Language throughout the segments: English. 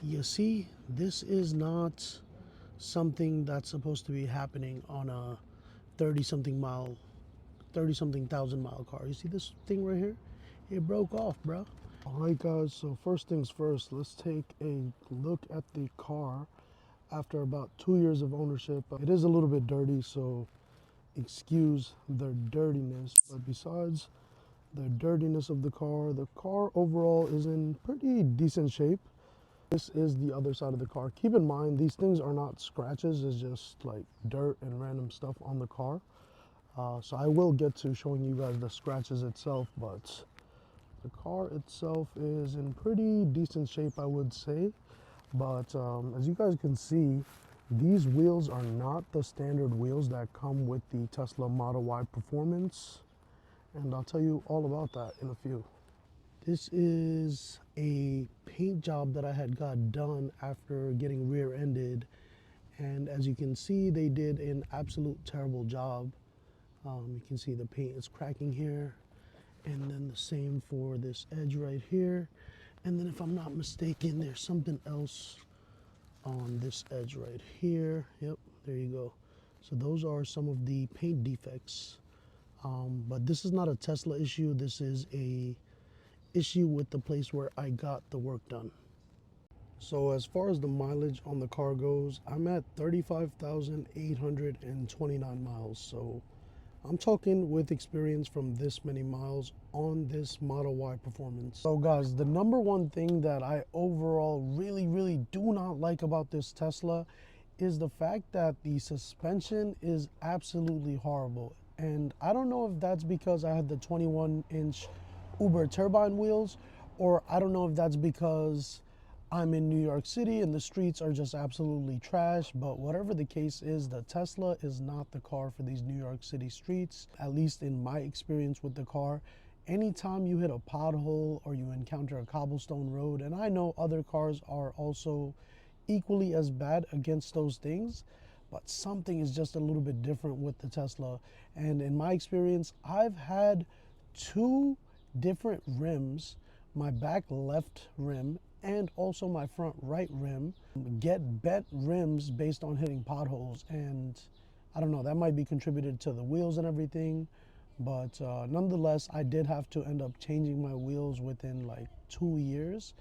You see, this is not something that's supposed to be happening on a 30 something mile, 30 something thousand mile car. You see this thing right here? It broke off, bro. All right, guys, so first things first, let's take a look at the car after about 2 years of ownership. It is a little bit dirty, so excuse the dirtiness, but besides the dirtiness of the car overall is in pretty decent shape. This is the other side of the car. Keep in mind, these things are not scratches, it's just like dirt and random stuff on the car. So I will get to showing you guys the scratches itself, but the car itself is in pretty decent shape, I would say. But as you guys can see, these wheels are not the standard wheels that come with the Tesla Model Y Performance. And I'll tell you all about that in a few. This is a paint job that I had got done after getting rear-ended. And as you can see, they did an absolute terrible job. You can see the paint is cracking here. And then the same for this edge right here. And then if I'm not mistaken, there's something else on this edge right here. Yep, there you go. So those are some of the paint defects. But this is not a Tesla issue. This is a issue with the place where I got the work done. So as far as the mileage on the car goes, I'm at 35,829 miles. So I'm talking with experience from this many miles on this Model Y Performance. So guys, the number one thing that I overall really do not like about this Tesla is the fact that the suspension is absolutely horrible. And I don't know if that's because I had the 21-inch Uber turbine wheels, or I don't know if that's because I'm in New York City and the streets are just absolutely trash. But whatever the case is, the Tesla is not the car for these New York City streets, at least in my experience with the car. Anytime you hit a pothole or you encounter a cobblestone road, and I know other cars are also equally as bad against those things, but something is just a little bit different with the Tesla. And in my experience, I've had two different rims, my back left rim and also my front right rim, get bent rims based on hitting potholes. And I don't know, that might be contributed to the wheels and everything, but nonetheless, I did have to end up changing my wheels within like 2 years.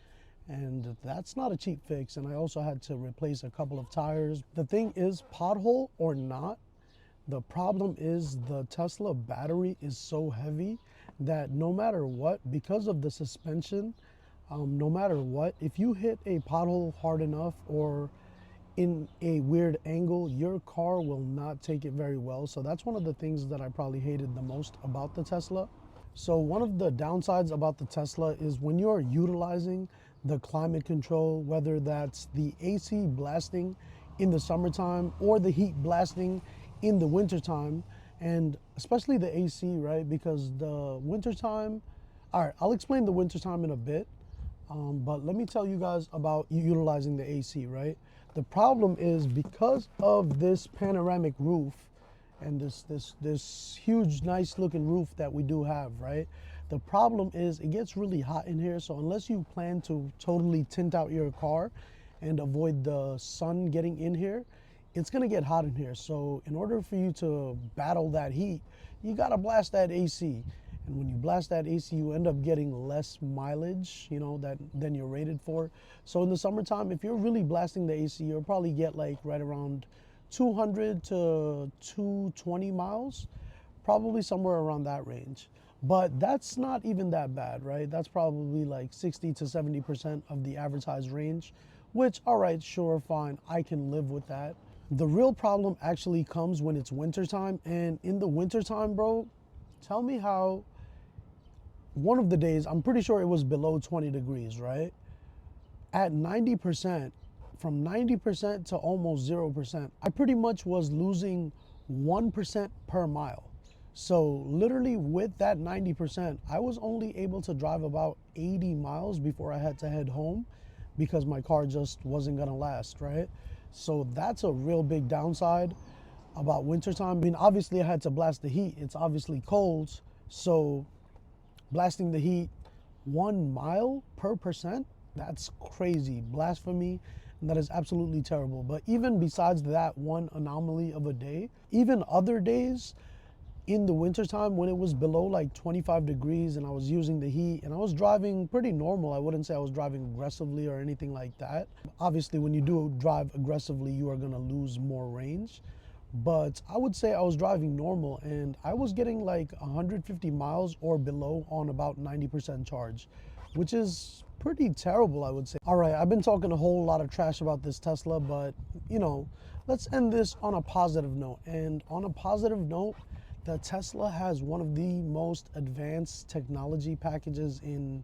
And that's not a cheap fix. And I also had to replace a couple of tires. The thing is, pothole or not, the problem is the Tesla battery is so heavy that no matter what, because of the suspension, no matter what, if you hit a pothole hard enough or in a weird angle, your car will not take it very well. So that's one of the things that I probably hated the most about the Tesla. So one of the downsides about the Tesla is when you're utilizing the climate control, whether that's the AC blasting in the summertime or the heat blasting in the wintertime, and especially the AC, right? Because the wintertime, all right, I'll explain the wintertime in a bit, but let me tell you guys about utilizing the AC, right? The problem is because of this panoramic roof and this huge, nice looking roof that we do have, right? The problem is it gets really hot in here. So unless you plan to totally tint out your car and avoid the sun getting in here, it's gonna get hot in here. So in order for you to battle that heat, you gotta blast that AC. And when you blast that AC, you end up getting less mileage, you know, than you're rated for. So in the summertime, if you're really blasting the AC, you'll probably get like right around 200 to 220 miles, probably somewhere around that range. But that's not even that bad, right? That's probably like 60 to 70% of the advertised range, which, all right, sure, fine, I can live with that. The real problem actually comes when it's wintertime. And in the wintertime, bro, tell me how one of the days, I'm pretty sure it was below 20 degrees, right? At 90%, from 90% to almost 0%, I pretty much was losing 1% per mile. So literally with that 90%, I was only able to drive about 80 miles before I had to head home because my car just wasn't gonna last, right? So that's a real big downside about wintertime. I mean, obviously I had to blast the heat. It's obviously cold, so blasting the heat 1 mile per percent, That's crazy, blasphemy, and that is absolutely terrible. But even besides that one anomaly of a day, even other days in the wintertime when it was below like 25 degrees and I was using the heat and I was driving pretty normal. I wouldn't say I was driving aggressively or anything like that. Obviously, when you do drive aggressively, you are going to lose more range. But I would say I was driving normal and I was getting like 150 miles or below on about 90% charge, which is pretty terrible, I would say. All right, I've been talking a whole lot of trash about this Tesla, but you know, let's end this on a positive note. And on a positive note, the Tesla has one of the most advanced technology packages in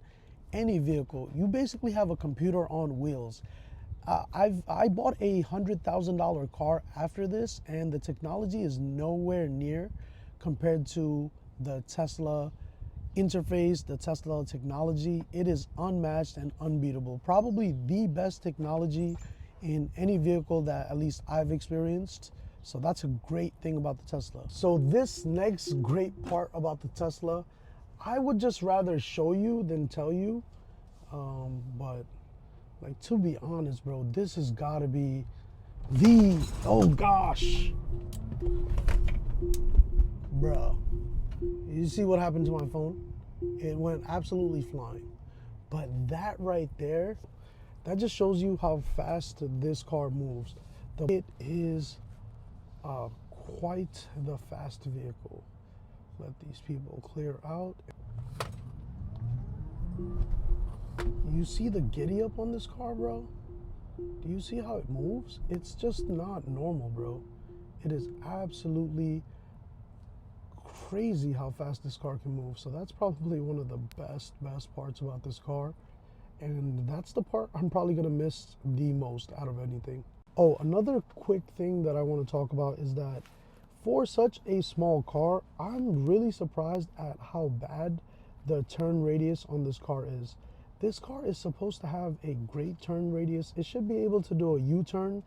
any vehicle. You basically have a computer on wheels. I bought a $100,000 car after this, and the technology is nowhere near compared to the Tesla interface, the Tesla technology. It is unmatched and unbeatable. Probably the best technology in any vehicle that at least I've experienced. So that's a great thing about the Tesla. So this next great part about the Tesla, I would just rather show you than tell you. But like, to be honest, bro, this has got to be oh gosh, bro. You see what happened to my phone? It went absolutely flying. But that right there, that just shows you how fast this car moves. It is quite the fast vehicle. Let these people clear out. You see the giddy up on this car, bro? Do you see how it moves? It's just not normal, bro. It is absolutely crazy how fast this car can move. So that's probably one of the best parts about this car. And that's the part I'm probably gonna miss the most out of anything. Oh, another quick thing that I want to talk about is that for such a small car, I'm really surprised at how bad the turn radius on this car is. This car is supposed to have a great turn radius. It should be able to do a U-turn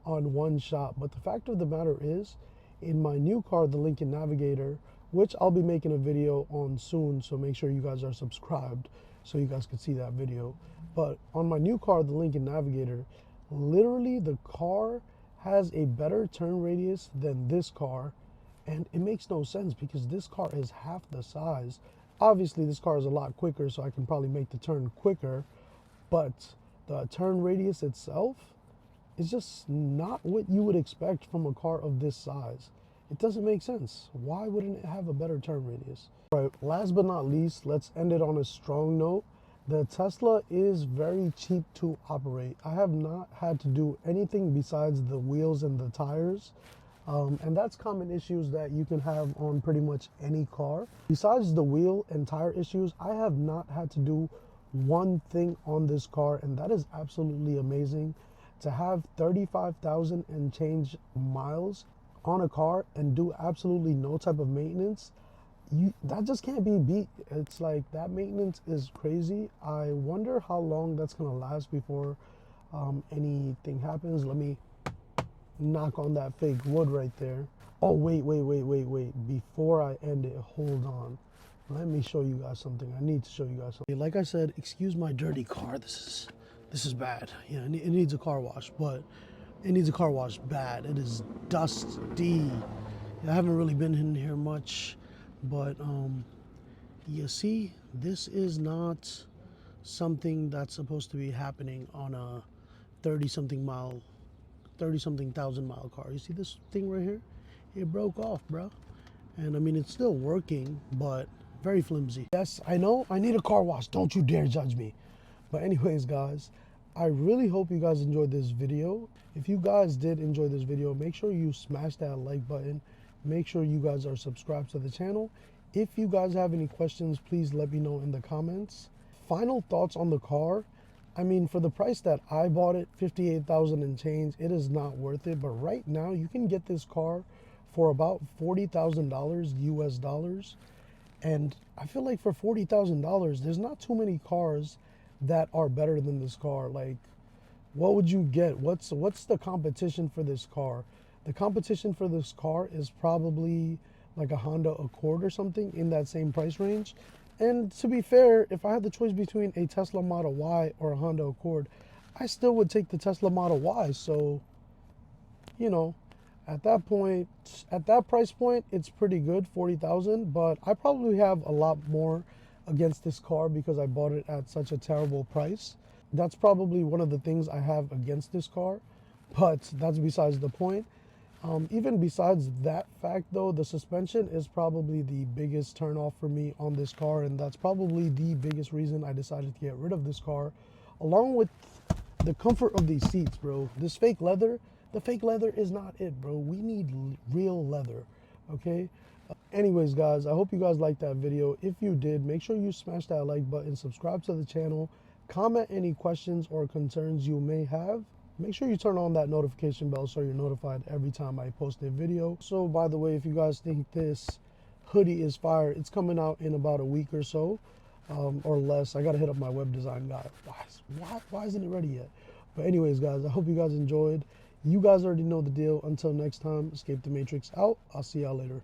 on one shot. But the fact of the matter is, in my new car, the Lincoln Navigator, which I'll be making a video on soon, so make sure you guys are subscribed so you guys can see that video. But on my new car, the Lincoln Navigator, literally the car has a better turn radius than this car, and it makes no sense because this car is half the size. Obviously, this car is a lot quicker, so I can probably make the turn quicker, but the turn radius itself is just not what you would expect from a car of this size. It doesn't make sense. Why wouldn't it have a better turn radius? All right, last but not least, let's end it on a strong note. The Tesla is very cheap to operate. I have not had to do anything besides the wheels and the tires. And that's common issues that you can have on pretty much any car. Besides the wheel and tire issues, I have not had to do one thing on this car, and that is absolutely amazing. To have 35,000 and change miles on a car and do absolutely no type of maintenance, that just can't be beat. It's like, that maintenance is crazy. I wonder how long that's gonna last before anything happens. Let me knock on that fake wood right there. Oh, wait. Before I end it, hold on. Let me show you guys something. I need to show you guys something. Like I said, excuse my dirty car. This is bad. Yeah, it needs a car wash, but it needs a car wash bad. It is dusty. I haven't really been in here much, but you see, this is not something that's supposed to be happening on a 30-something thousand mile car. You see this thing right here? It broke off, bro. And I mean, it's still working, but very flimsy. Yes, I know I need a car wash. Don't you dare judge me. But anyways, guys, I really hope you guys enjoyed this video. If you guys did enjoy this video, make sure you smash that like button. Make sure you guys are subscribed to the channel. If you guys have any questions, please let me know in the comments. Final thoughts on the car. I mean, for the price that I bought it, 58,000 and change, it is not worth it. But right now, you can get this car for about $40,000 US dollars. And I feel like for $40,000, there's not too many cars that are better than this car. Like, what would you get? What's the competition for this car? The competition for this car is probably like a Honda Accord or something in that same price range. And to be fair, if I had the choice between a Tesla Model Y or a Honda Accord, I still would take the Tesla Model Y. So, you know, at that point, at that price point, it's pretty good, 40,000. But I probably have a lot more against this car because I bought it at such a terrible price. That's probably one of the things I have against this car, but that's besides the point. Even besides that fact, though, the suspension is probably the biggest turnoff for me on this car, and that's probably the biggest reason I decided to get rid of this car, along with the comfort of these seats, bro. This fake leather, the fake leather is not it, bro. We need real leather, okay? Anyways, guys, I hope you guys liked that video. If you did, make sure you smash that like button, subscribe to the channel, comment any questions or concerns you may have. Make sure you turn on that notification bell so you're notified every time I post a video. So, by the way, if you guys think this hoodie is fire, it's coming out in about a week or so, or less. I gotta hit up my web design guy. Why isn't it ready yet? But anyways, guys, I hope you guys enjoyed. You guys already know the deal. Until next time, Escape the Matrix out. I'll see y'all later.